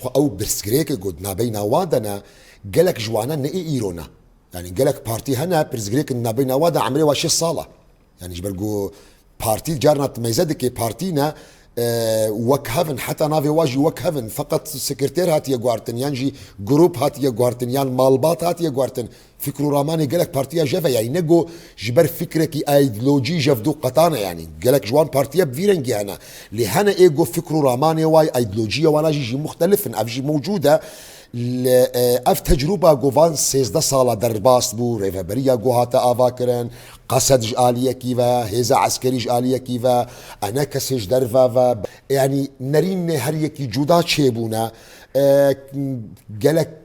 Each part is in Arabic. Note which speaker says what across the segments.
Speaker 1: او برسكريك قد نابينا وادنا قالك جوانا نئي ايرونا يعني قالك بارتي هنا برسكريك نابينا وادا عمري واشي الصالة يعني جبرقو بارتي جارنا تميزدك بارتينا وك هافن حتى نافي واجي وك هافن فقط سكرتير هاتي يقوارتن ينجي جروب هاتي يقوارتن يان مالبات هاتي يقوارتن فكرو راماني قالك بارتيا جفا يعني نقو جبر فكرك ايديولوجي جفدو قطانا يعني قالك جوان بارتيا بفيرنجي هنا لهنا ايجو فكرو راماني واي ايديولوجيا وانا جي مختلف افجي موجوده اف تجربه جوفان 16 ساله درباس بو ريفابريا جو هاتا افاكرن قصد آلية كيفا هيزا عسكري آلية كيفا انا كسج درفا يعني نرين هريكي جودا تشيبونا قالك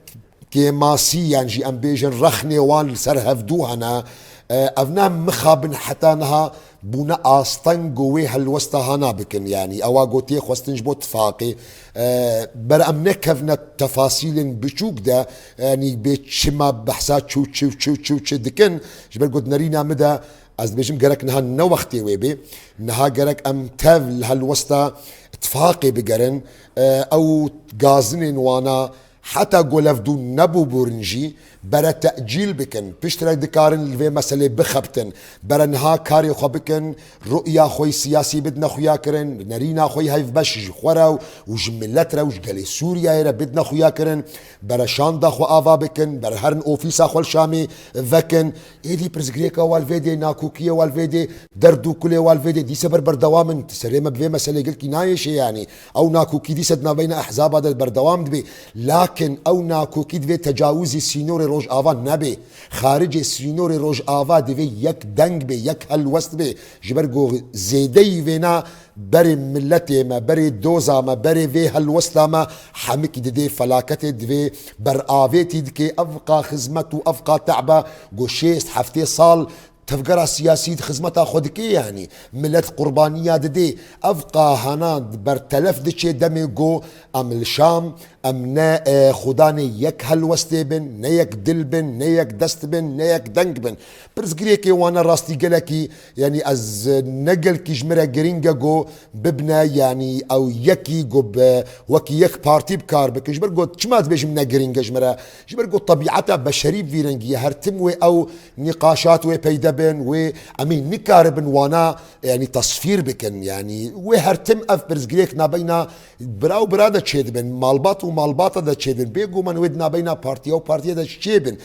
Speaker 1: كماسي يعني جي امبيجن رخني وان سر هفدوهنا افنا مخابن حتانها بونا آستان قوي هالوسطا هنا بكن يعني اوا قوتي خوستنج بو اتفاقي بر ام نكفنا تفاصيل بشوك دا يعني بيت شما بحثات شو دكن جبر قد نرينا مدى از بيجم قرك نها نو وقتي ويبي نها قرك ام تاف هالوسطا اتفاقي بقرن او غازنين وانا حتى قولفدو نبو بورنجي برا تأجيل بكن بيشترك دكارن الفي مسألة بخبتن برا نها كاري خو بكن رؤيا خوي سياسي بدنا خويا كرن نرينا خوي هايف باش جخورا وجملترا وجقالي سوريا يرا بدنا خويا كرن برا شاندا خو آفا بكن برا هرن اوفيسا خو الشامي ذكن ايدي برزقريكا والفيدي ناكوكيا والفيدي دردو كلي والفيدي دي سبر بردوامن تسريما بفي مسألة قلت نايش يعني او ناكوكي دي سدنا بين احزاب هذا البردوام دبي لكن او ناكوكي دبي تجاوزي سينوري روج آوا نبي خارج سينوري روج آوا دبي يك دنگ بي يك هالوست بي جبرقو زيدي فينا بري ملتي ما بري دوزا ما بري في هالوسطا ما حمك دي فلاكتي دي بر آفيتي دكي افقا خزمت وافقا تعبا قو شيست حفتي صال تفقرا سياسي خزمتها خودكي يعني ملت قربانية دي افقا هنا برتلف دشي دمي قو ام الشام ام نا خداني يك هالوستي بن نيك دل بن نيك دست بن نيك دنگ بن برزقريكي وانا راستي قلكي يعني از نقل كي جمرا جرينجا قو ببنا يعني او يكي قو وكي يك بارتي بكار بك جبر قو تشمات بيش منا جرينجا جمرا جبر قو طبيعتها بشري فيرنجي هرتموي او نقاشات وي بيدا بن و امين نكاربن وانا يعني تصفير بكن يعني وهرتم اف برزقريك نابينا براو برادا تشيد بن مالبات ومالباتا دا تشيبن بيقو من ودنا بينا بارتيا وبارتيا دا تشيبن